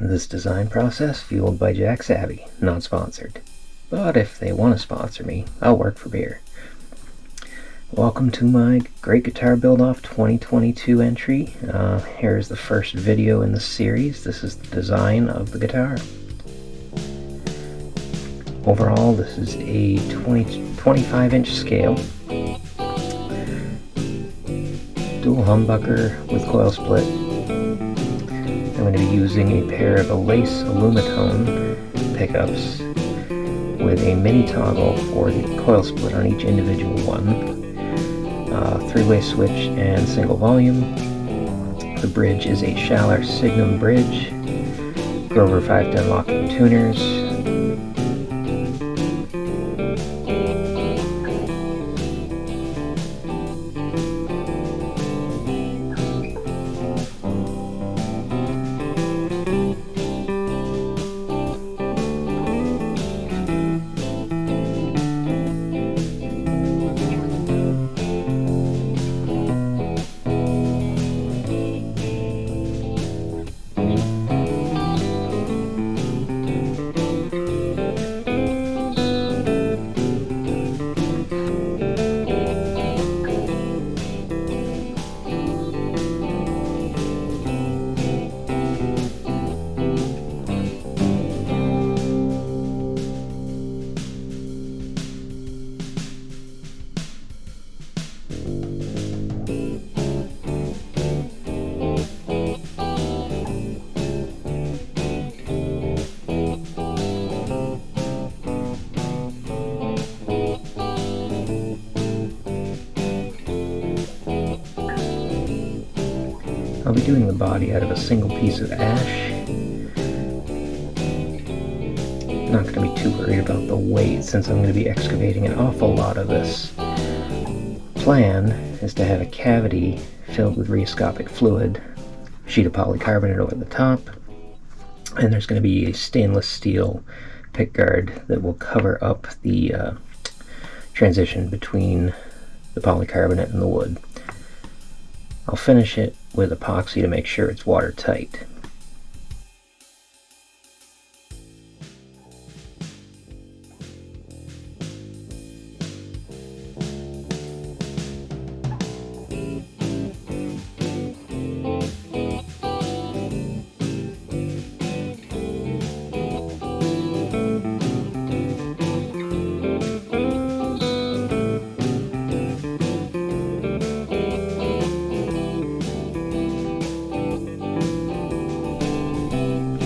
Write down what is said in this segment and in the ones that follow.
This design process fueled by Jack Savvy, not sponsored. But if they want to sponsor me, I'll work for beer. Welcome to my Great Guitar Build-Off 2022 entry. Here's the first video in the series. This is the design of the guitar. Overall, this is a 25-inch scale. Dual humbucker with coil split. I'm going to be using a pair of Lace Alumitone pickups with a mini toggle for the coil split on each individual one. Three-way switch and single volume. The bridge is a Schaller Signum bridge. Grover 510 locking tuners. I'll be doing the body out of a single piece of ash. Not going to be too worried about the weight since I'm going to be excavating an awful lot of this. Plan is to have a cavity filled with rheoscopic fluid, a sheet of polycarbonate over the top, and there's going to be a stainless steel pickguard that will cover up the transition between the polycarbonate and the wood. I'll finish it with epoxy to make sure it's watertight.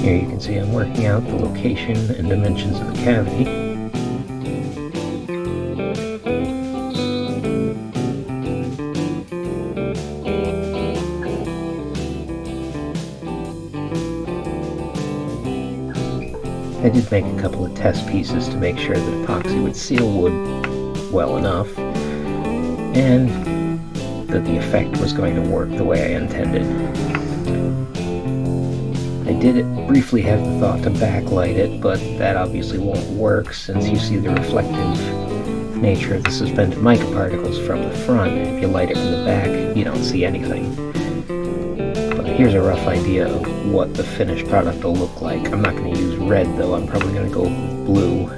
Here you can see I'm working out the location and dimensions of the cavity. I did make a couple of test pieces to make sure that epoxy would seal wood well enough and that the effect was going to work the way I intended. I did briefly have the thought to backlight it, but that obviously won't work since you see the reflective nature of the suspended mica particles from the front. If you light it from the back, you don't see anything. But here's a rough idea of what the finished product will look like. I'm not going to use red though, I'm probably going to go with blue.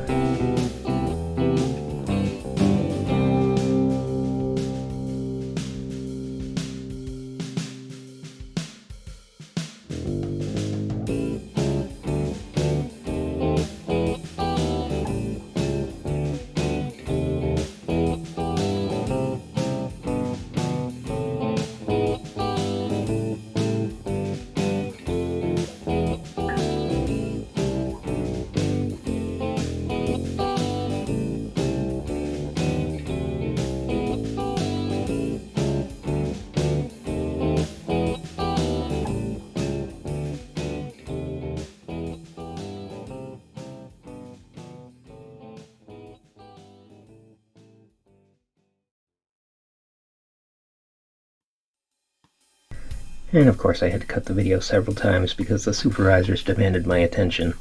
And of course I had to cut the video several times because the supervisors demanded my attention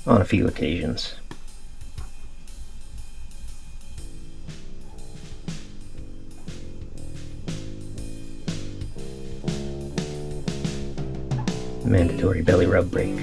on a few occasions. Mandatory belly rub break.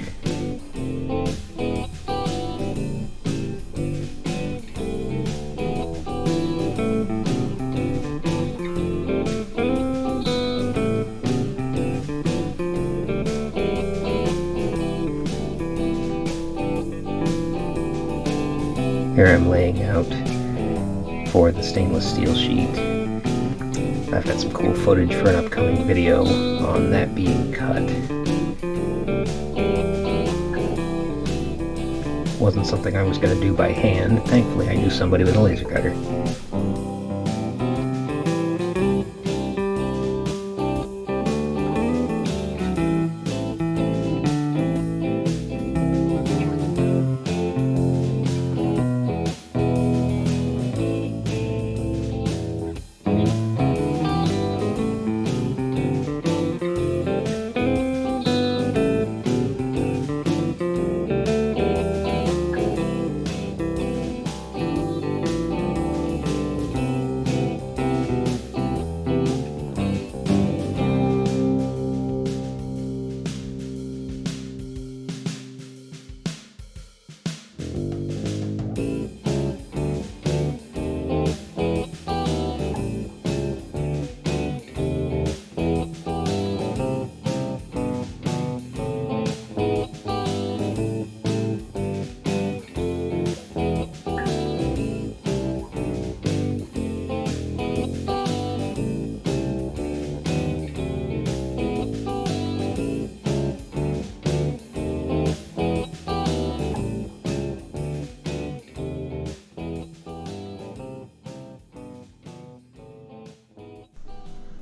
Here I'm laying out for the stainless steel sheet. I've got some cool footage for an upcoming video on that being cut. Wasn't something I was going to do by hand. Thankfully I knew somebody with a laser cutter.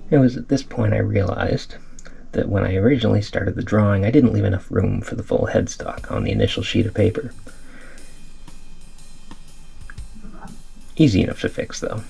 It was at this point I realized that when I originally started the drawing, I didn't leave enough room for the full headstock on the initial sheet of paper. Easy enough to fix, though.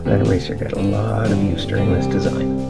That eraser got a lot of use during this design.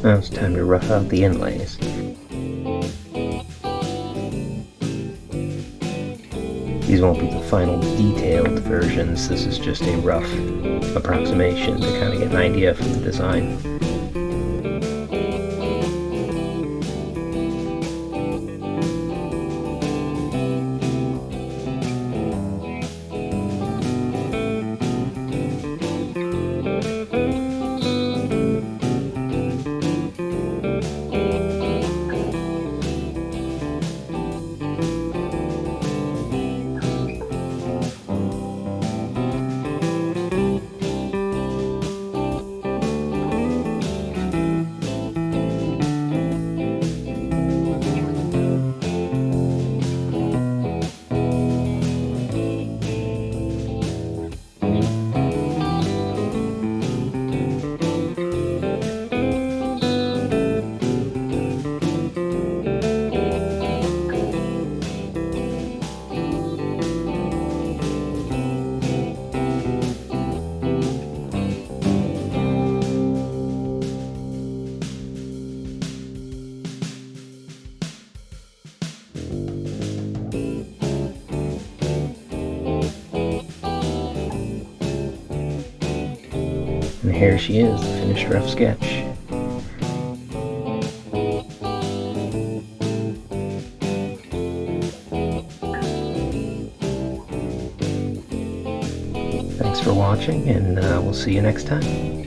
Now it's time to rough out the inlays. These won't be the final detailed versions, this is just a rough approximation to kind of get an idea from the design. And here she is, the finished rough sketch. Thanks for watching, and we'll see you next time.